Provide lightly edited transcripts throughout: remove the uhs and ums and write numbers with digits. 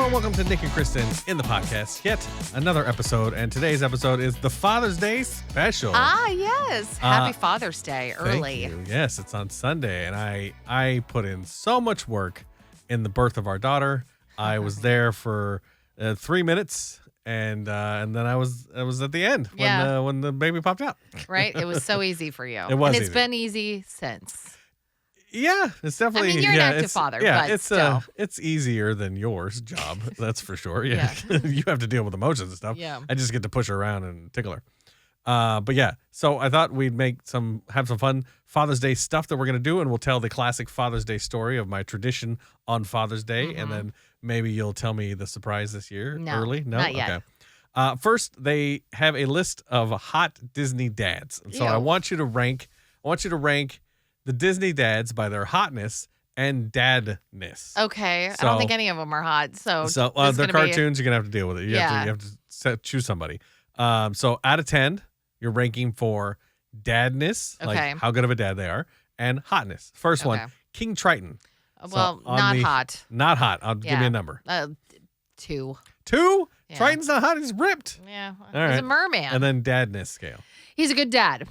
and welcome to Nick and Kristen in the podcast. Yet another episode, and today's episode is the Father's Day special. Ah, yes. Happy Father's Day early. Thank you. Yes, it's on Sunday, and I put in so much work in the birth of our daughter. I was there for 3 minutes, and then I was at the end when the baby popped out. Right? It was so easy for you. It was and it's easy. been easy since. Yeah, it's definitely. I mean, you're an active father, but it's easier than yours job. That's for sure. Yeah, Yeah. You have to deal with emotions and stuff. Yeah. I just get to push her around and tickle her. But yeah, so I thought we'd have some fun Father's Day stuff that we're gonna do, and we'll tell the classic Father's Day story of my tradition on Father's Day, and then maybe you'll tell me the surprise this year early. No, not yet. Okay. First, they have a list of hot Disney dads, and so Ew. I want you to rank the Disney dads by their hotness and dadness. Okay. I So- don't think any of them are hot. So, this So is they're gonna be- cartoons. You're gonna have to deal with it. You have to choose somebody. So out of 10, you're ranking for dadness, Okay. like how good of a dad they are, and hotness. First one, Okay. King Triton. well, on not the- hot. Not hot. Give me Yeah. a number. 2. 2. Yeah. Triton's not hot. He's ripped. Yeah. All He's right. a merman. And then dadness scale. He's a good dad.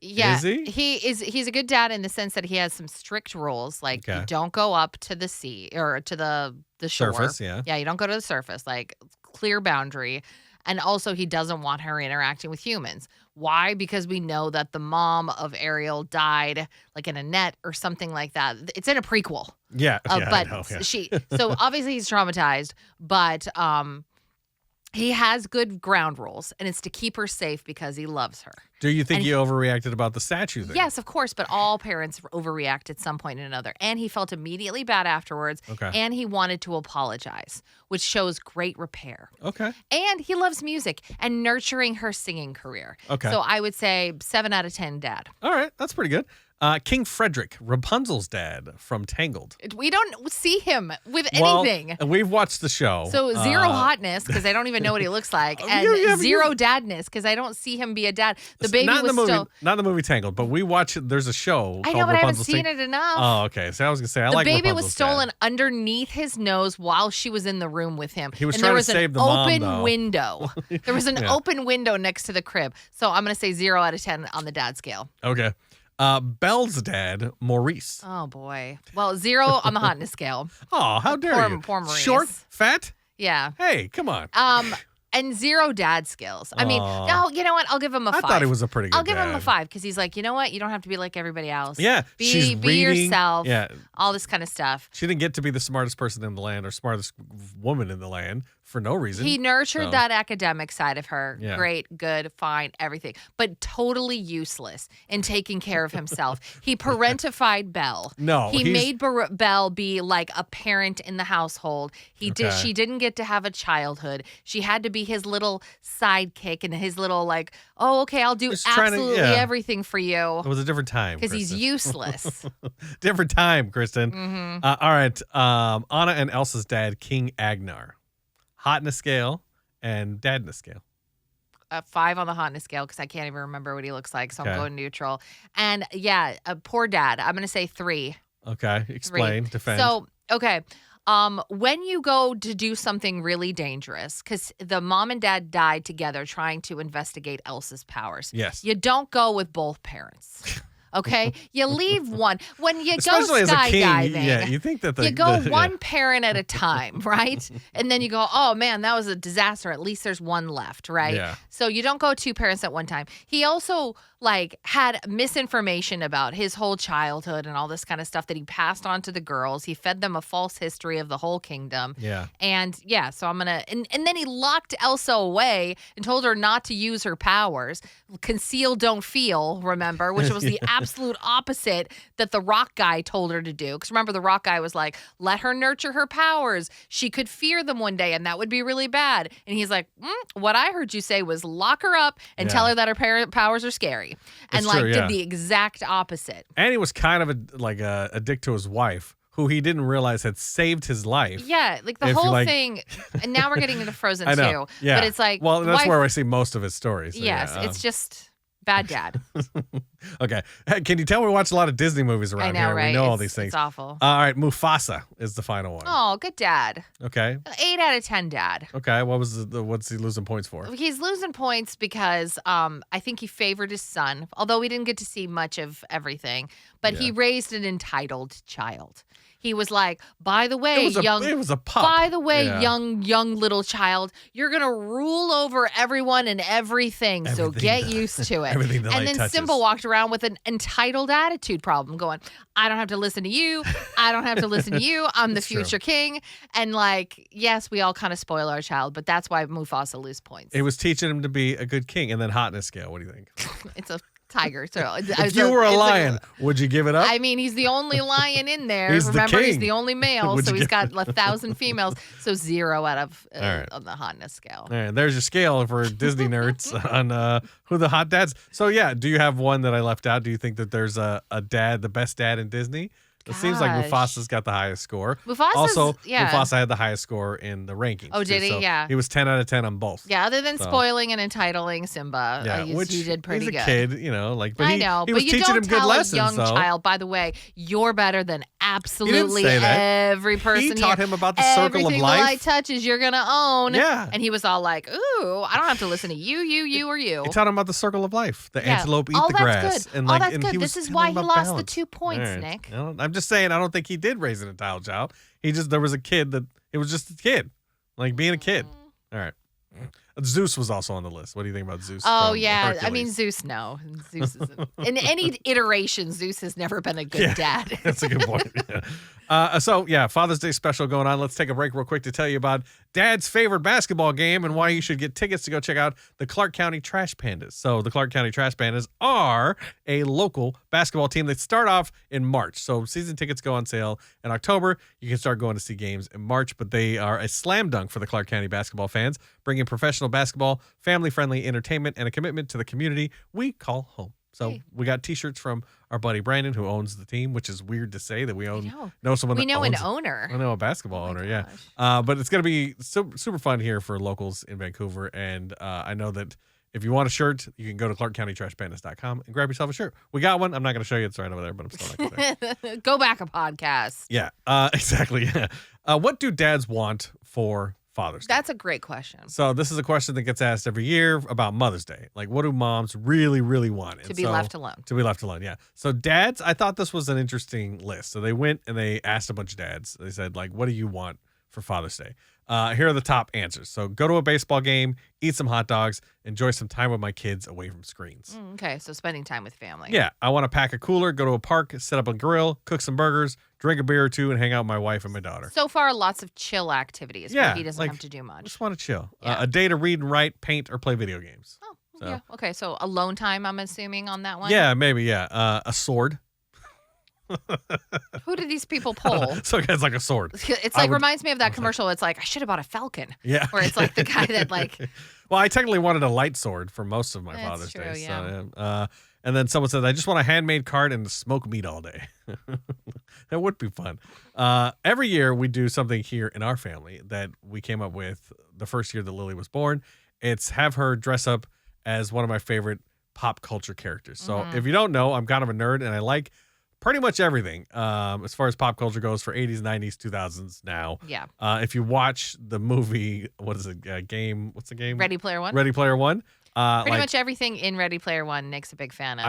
Yeah. Is he? He's a good dad in the sense that he has some strict rules. Like Okay. you don't go up to the sea or to the shore. Surface, yeah. Yeah, you don't go to the surface. Like clear boundary. And also he doesn't want her interacting with humans. Why? Because we know that the mom of Ariel died like in a net or something like that. It's in a prequel. Yeah. I But know, yeah. so obviously he's traumatized, but he has good ground rules, and it's to keep her safe because he loves her. Do you think and he overreacted about the statue thing? Yes, of course, but all parents overreact at some point or another. And he felt immediately bad afterwards, Okay. and he wanted to apologize, which shows great repair. Okay. And he loves music and nurturing her singing career. Okay. So I would say 7 out of 10 dad. All right. That's pretty good. King Frederick, Rapunzel's dad from Tangled. We don't see him with Well, anything. we've watched the show. So zero hotness because I don't even know what he looks like, and you- zero dadness because I don't see him be a dad. The baby not in was the movie, still. not in the movie Tangled, but we watch. There's a show. I called know, but I haven't Rapunzel's seen Tangled. it enough. Oh, okay. So I was gonna say I The like baby was Rapunzel's stolen dad. underneath his nose while she was in the room with him. He was and trying there to was save an the mom, open though. window. There was an Yeah. open window next to the crib. So I'm gonna say 0 out of 10 on the dad scale. Okay. Belle's dad, Maurice. Oh boy. Well, 0 on the hotness scale. Oh, how dare you? poor Maurice. Short, fat. Yeah. Hey, come on. And 0 dad skills. I mean, Aw. no, you know what? I'll give him a 5. I thought he was a pretty good I'll give him a dad. 5 because he's like, you know what? You don't have to be like everybody else. Yeah, she's Be reading. yourself. Yeah, All this kind of stuff. she didn't get to be the smartest person in the land or smartest woman in the land for no reason. He nurtured So- that academic side of her. Yeah. Great, good, fine, everything. But totally useless in taking care of himself. He parentified Belle. No, He he's- made Belle be like a parent in the household. Okay. She didn't get to have a childhood. She had to be his little sidekick and his little like, oh, okay, I'll do Just trying to- absolutely yeah. everything for you. It was a different time Because he's Kristen. useless. Different time, Kristen. Mhm. All right. Anna and Elsa's dad, King Agnar. Hotness scale and dadness scale. A 5 on the hotness scale because I can't even remember what he looks like, so Okay. I'm going neutral. And yeah, a poor dad. I'm gonna say 3. Okay. Explain. Defend. So okay. When you go to do something really dangerous, because the mom and dad died together trying to investigate Elsa's powers. Yes. You don't go with both parents. Okay? You leave one. When you Especially go as a king, skydiving, yeah, you think that you go one parent at a time, right? And then you go, oh man, that was a disaster. At least there's one left, right? Yeah. So you don't go 2 parents at one time. He also had misinformation about his whole childhood and all this kind of stuff that he passed on to the girls. He fed them a false history of the whole kingdom. Yeah. And yeah, so I'm gonna and then he locked Elsa away and told her not to use her powers. Conceal, don't feel, remember, which was the absolute opposite that the rock guy told her to do. Because remember, the rock guy was like, let her nurture her powers. She could fear them one day, and that would be really bad. And he's like, what I heard you say was lock her up and tell her that her powers are scary. And That's true, yeah. did the exact opposite. And he was kind of a dick to his wife, who he didn't realize had saved his life. Yeah, like the If you whole like- thing. And now we're getting into Frozen I know. too. Yeah. But it's like, well, that's wife- where I see most of his stories. So yes, yeah, it's just bad dad. Okay. Hey, can you tell we watch a lot of Disney movies around I know, here? right? We know all It's- these things. It's awful. All right, Mufasa is the final one. Oh, good dad. Okay. 8 out of 10 dad. Okay. What was what's he losing points for? He's losing points because I think he favored his son, although we didn't get to see much of everything. But he Yeah. raised an entitled child. He was like, by the way, It was a pup. by the way, Yeah. young little child, you're gonna rule over everyone and everything. So Everything get that- used to it. everything that And light then touches. Simba walked around with an entitled attitude problem, going, I don't have to listen to you. I don't have to listen to you. I'm the That's true. future king. And like, yes, we all kind of spoil our child, but that's why Mufasa lose points. It was teaching him to be a good king. And then hotness scale. What do you think? It's a tiger. So If you were a lion, would you give it up? I mean, he's the only lion in there. He's the Remember, he's king. the only male, Would so you he's give got 1,000 females. So 0 out of All right. on the hotness scale. All right, there's your scale for Disney nerds on who the hot dads. So yeah, do you have one that I left out? Do you think that there's a dad, the best dad in Disney? It seems like Gosh. Mufasa's got the highest score. Mufasa's, Also, yeah. Mufasa had the highest score in the rankings. Oh, did too, he? so Yeah. He was 10 out of 10 on both. Yeah, other than So- spoiling and entitling Simba, Yeah, he, which he did pretty he's a good. kid, like. But I he, know, he but was you teaching don't him good tell lessons. a young though. child, by the way, you're better than absolutely say that. every person He taught here. him about the circle Everything of the light life. touches, you're gonna own. Yeah. And he was all like, "Ooh, I don't have to listen to you, or you." He taught him about the circle of life. The Yeah. antelope eat All the that's grass. good. And All like, that's and good. he was This is telling why him he about lost the balance. 2 points, All right. Nick. I'm just saying, I don't think he did raise an entitled child. There was a kid that it was just a kid, like being a kid. All right. Zeus was also on the list. What do you think about Zeus? Oh from yeah, I Hercules? mean Zeus. No, Zeus is in any iteration. Zeus has never been a good Yeah. dad. That's a good point. Yeah. So yeah, Father's Day special going on. Let's take a break real quick to tell you about Dad's favorite basketball game and why you should get tickets to go check out the Clark County Trash Pandas. So the Clark County Trash Pandas are a local basketball team that start off in March. So season tickets go on sale in October. You can start going to see games in March, but they are a slam dunk for the Clark County basketball fans, bringing professional basketball, family-friendly entertainment, and a commitment to the community we call home. So Hey. we got T-shirts from our buddy Brandon, who owns the team, which is weird to say that we know. know someone We that know an owns. owner. I know a basketball Oh my owner, yeah. gosh. But it's going to be super fun here for locals in Vancouver. And I know that if you want a shirt, you can go to clarkcountytrashpandas.com and grab yourself a shirt. We got one. I'm not going to show you. It's right over there, but I'm still not going to say. Go back a podcast. Yeah, exactly. Yeah. What do dads want for Father's Day? That's a great question. So this is a question that gets asked every year about Mother's Day. Like, what do moms really, really want? To And be so- left alone. To be left alone, yeah. So dads, I thought this was an interesting list. So they went and they asked a bunch of dads. They said, like, what do you want for Father's Day? Here are the top answers. So go to a baseball game, eat some hot dogs, enjoy some time with my kids away from screens. Okay, so spending time with family. Yeah, I want to pack a cooler, go to a park, set up a grill, cook some burgers, drink a beer or two, and hang out with my wife and my daughter. So far, lots of chill activities Yeah, where he doesn't like, have to do I much. just want to chill. Yeah. A day to read and write, paint, or play video games. Oh, So- yeah. Okay, so alone time, I'm assuming, on that one? Yeah, maybe, yeah. A sword. Who did these people pull? So it's like a sword. It's I like would- reminds me of that commercial. It's like I should have bought a falcon. Yeah. Where it's like the guy that like Well, I technically wanted a light sword for most of my That's Father's true, Day. yeah. So, and then someone said, I just want a handmade cart and smoke meat all day. That would be fun. Every year we do something here in our family that we came up with the first year that Lily was born. It's have her dress up as one of my favorite pop culture characters. So Mhm. if you don't know, I'm kind of a nerd and I like pretty much everything as far as pop culture goes for 80s, 90s, 2000s now. yeah, If you watch the movie, what is it? Game? What's the game? Ready Player One. Ready Player One. Pretty Like, much everything in Ready Player One, Nick's a big fan of.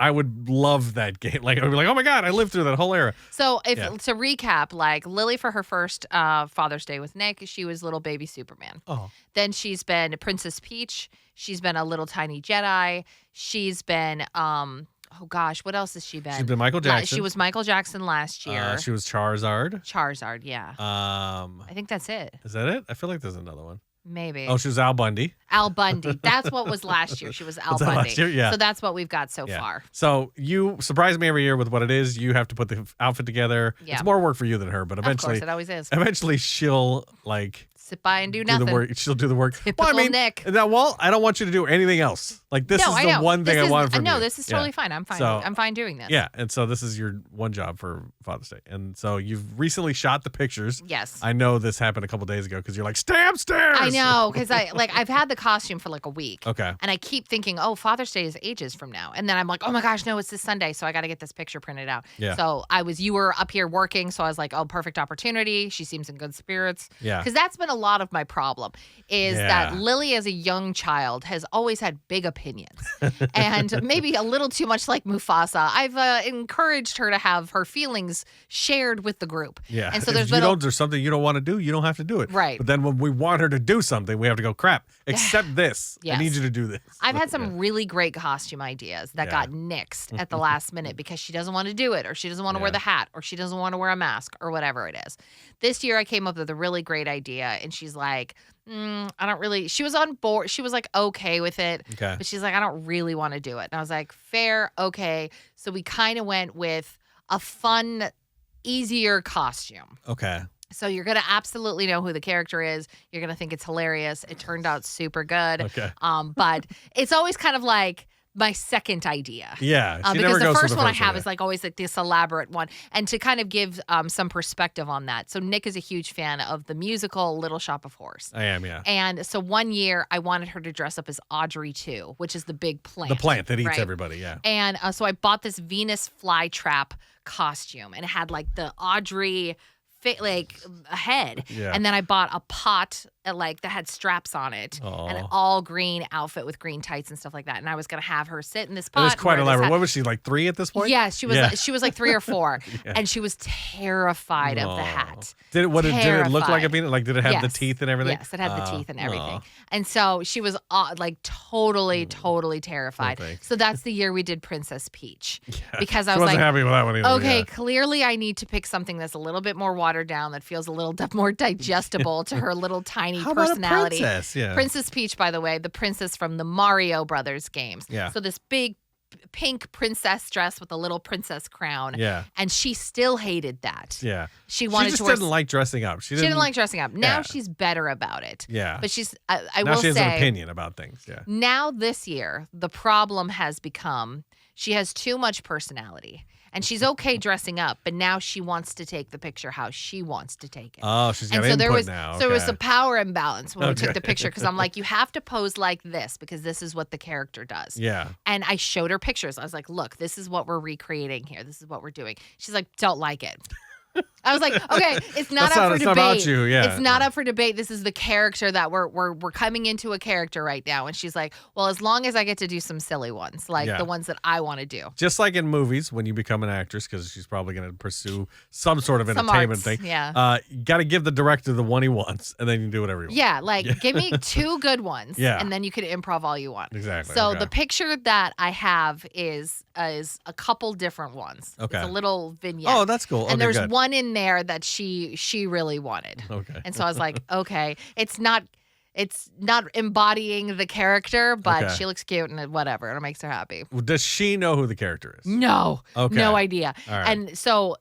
I would love that game. Like I would be like, oh my god, I lived through that whole era. So if Yeah. to recap, like Lily for her first Father's Day with Nick, she was little baby Superman. Oh, Then she's been Princess Peach. She's been a little tiny Jedi. She's been oh gosh, what else has she been? she's been Michael Jackson. She was Michael Jackson last year. She was Charizard. Charizard, yeah. I think that's it. Is that it? I feel like there's another one. Maybe. Oh, she was Al Bundy. Al Bundy. That's what was last year. She was Al Was that Bundy. last year? Yeah. So that's what we've got so Yeah. far. So you surprise me every year with what it is. You have to put the outfit together. Yeah. It's more work for you than her, but Of course, eventually, it always is. eventually she'll like Sit by and do do nothing. the work. She'll do the work. Typical well, I mean, Nick. I don't want you to do anything else. Like this No, is I the know. one thing This I is- want from you. No, this is Yeah. totally fine. I'm fine. So- I'm fine doing this. Yeah, and so this is your one job for Father's Day, and so you've recently shot the pictures. Yes. I know this happened a couple days ago because you're like, stay upstairs. I know, because I've had the costume for like a week. Okay. And I keep thinking, oh, Father's Day is ages from now. And then I'm like, oh my gosh, no, it's this Sunday. So I got to get this picture printed out. Yeah. So you were up here working. So I was like, oh, perfect opportunity. She seems in good spirits. Yeah. Because that's been a lot of my problem is that Yeah. Lily as a young child has always had big opinions. And maybe a little too much like Mufasa. I've encouraged her to have her feelings shared with the group. Yeah. And so If there's something you don't want to do, you don't have to do it. Right. But then when we want her to do something, we have to go, crap, accept this. Yes. I need you to do this. I've had some really great costume ideas that Yeah. got nixed at the last minute because she doesn't want to do it, or she doesn't want to wear Yeah. the hat, or she doesn't want to wear a mask, or whatever it is. This year I came up with a really great idea, and she's like, I don't really, she was on board. She was like, okay with it. Okay. But she's like, I don't really want to do it. And I was like, fair, okay. So we kind of went with a fun, easier costume. Okay. So you're going to absolutely know who the character is. You're going to think it's hilarious. It turned out super good. Okay. But it's always kind of like my second idea. Yeah. She Because never the goes for first one I have yeah. is like always like this elaborate one. And to kind of give some perspective on that. So Nick is a huge fan of the musical Little Shop of Horrors. I am, yeah. And so one year I wanted her to dress up as Audrey too, which is the big plant. The plant that eats right? everybody, yeah. And so I bought this Venus flytrap costume, and it had like the Audrey like a head. Yeah. And then I bought a pot like that had straps on it, Aw. an all green outfit with green tights and stuff like that. And I was gonna have her sit in this pot. It was and quite wear this elaborate. hat. What was she, like 3 at this point? Yeah, she was. Yeah. She was like 3 or 4, Yeah. and she was terrified of the Aw. hat. Did it look like a Terrified. peanut? Like, did it have the Yes. teeth and everything? Yes, it had the teeth and everything. Aw. And so she was like totally terrified. Poor thing. So that's the year we did Princess Peach. Because I She was wasn't like, happy with that one either. okay, yeah. clearly I need to pick something that's a little bit more watered down, that feels a little more digestible to her little tiny How about a personality. princess? Yeah. Princess Peach, by the way, the princess from the Mario Brothers games. Yeah. So this big pink princess dress with a little princess crown. Yeah. And she still hated that. Yeah. She wanted She just to wear. didn't like dressing up. She didn't like dressing up. Now Yeah. she's better about it. Yeah. But she's. I now will she has say. an opinion about things. Yeah. Now this year, the problem has become she has too much personality. And she's okay dressing up, but now she wants to take the picture how she wants to take it. Oh, she's got And so input there was now. there was Okay. a power imbalance when we took Okay. the picture, because I'm like, you have to pose like this because this is what the character does. Yeah. And I showed her pictures. I was like, look, this is what we're recreating here. This is what we're doing. She's like, don't like it. I was like, okay, it's not That's up not- for it's debate. not about you, yeah. It's not up for debate. This is the character that we're coming into a character right now. And she's like, well, as long as I get to do some silly ones, like Yeah. the ones that I want to do. Just like in movies, when you become an actress, because she's probably going to pursue some sort of Some entertainment arts, thing. yeah. You got to give the director the one he wants, and then you can do whatever you want. Yeah, like give me 2 good ones, Yeah. and then you could improv all you want. Exactly. So okay. the picture that I have is a couple different ones. Okay. It's a little vignette. Oh, that's cool. And Okay, there's good. one in there that she really wanted. Okay. And so I was like, okay, it's not embodying the character, but Okay. she looks cute and whatever, and it makes her happy. Does she know who the character is? No, Okay. no idea. All right. And so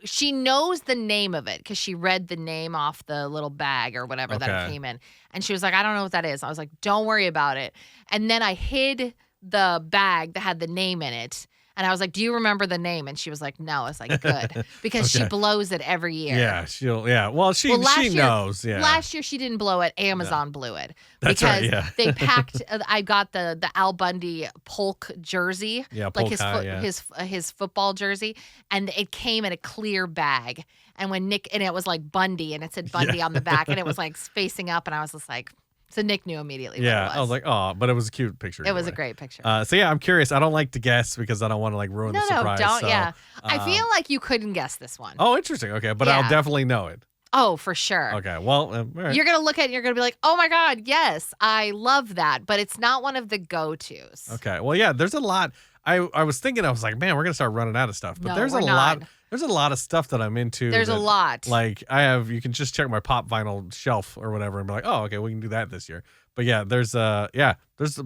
she knows the name of it because she read the name off the little bag or whatever that it Okay. came in. And she was like, I don't know what that is. I was like, don't worry about it. And then I hid the bag that had the name in it. And I was like, do you remember the name? And she was like, no. It's like, good. Because she Okay. blows it every year. Yeah. Well, she last she year- knows. Yeah. Last year she didn't blow it. Amazon blew it. That's because right, yeah. they packed. I got the Al Bundy Polk jersey, Yeah, like Polk his High, yeah. his football jersey, and it came in a clear bag. And when Nick, and it was like Bundy, and it said Bundy on the back, and it was like facing up, and I was just like, so Nick knew immediately. Yeah. what it I was like, oh, but it was a cute picture. it was either a way. great picture. So yeah, I'm curious. I don't like to guess because I don't want to like ruin no, the surprise. don't. so, Yeah, I um, feel like you couldn't guess this one. Oh, interesting. Okay, but Yeah. I'll definitely know it. Oh, for sure. Okay. Well, all right. You're going to look at it and you're going to be like, oh my God, yes, I love that. But it's not one of the go-tos. Okay. Well, yeah. There's a lot. I was thinking. I was like, man, we're gonna start running out of stuff. But No, there's a we're lot. not. There's a lot of stuff that I'm into. There's a that, lot. Like I have. You can just check my pop vinyl shelf or whatever, and be like, oh, okay, we can do that this year. But yeah, there's a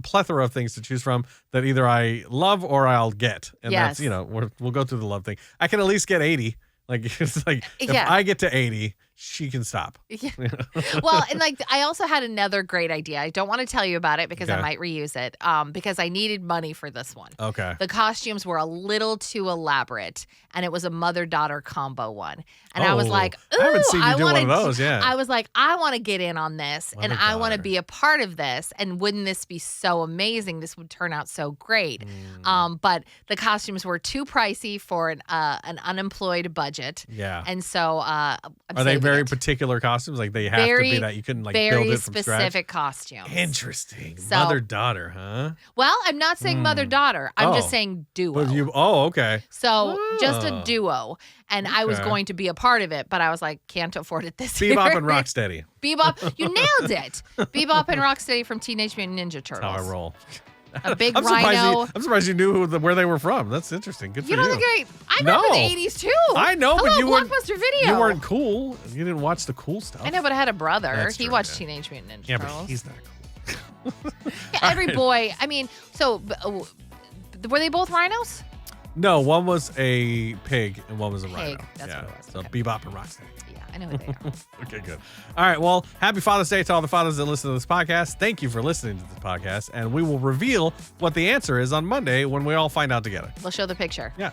plethora of things to choose from that either I love or I'll get, and Yes. that's we'll go through the love thing. I can at least get 80. Like it's like if Yeah. I get to 80, she can stop. Yeah. Well, and like I also had another great idea. I don't want to tell you about it because I Okay. might reuse it. Because I needed money for this one. Okay. The costumes were a little too elaborate, and it was a mother-daughter combo one. And I was Oh, like, ooh, I haven't seen you do one wanna of those, yeah. I was like, I want to get in on this, and I want to Mother-daughter. be a part of this. And wouldn't this be so amazing? This would turn out so great. Mm, But the costumes were too pricey for an unemployed budget. yeah. And so I'm Are they saving very it. particular costumes? Like they have to Very, be that you couldn't like build very it from scratch? specific costumes. Interesting. So- Mother-daughter, huh? Well, I'm not saying mother-daughter. I'm just Oh. saying duo. But you, okay. So just a Oh. duo. And I was Okay. going to be a part of it, but I was like, can't afford it this year. Bebop and Rocksteady. Bebop. You nailed it. Bebop and Rocksteady from Teenage Mutant Ninja Turtles. That's how I roll. A big I'm surprised rhino. I'm surprised you knew where they were from. That's interesting. Good for You you. know the great. I remember No. the 80s too. I know, Hello, but you weren't. Blockbuster Video. You weren't cool. You didn't watch the cool stuff. I know, but I had a brother. That's He true, watched yeah. Teenage Mutant Ninja Yeah, but Turtles. he's not cool. Yeah, every boy. I mean, so were they both rhinos? No, one was a pig and one was a rhino. Pig, that's yeah. what it was, So okay. Bebop and Rocksteady. Yeah, I know who they are. Okay, good. All right. Well, happy Father's Day to all the fathers that listen to this podcast. Thank you for listening to this podcast. And we will reveal what the answer is on Monday when we all find out together. We'll show the picture. Yeah.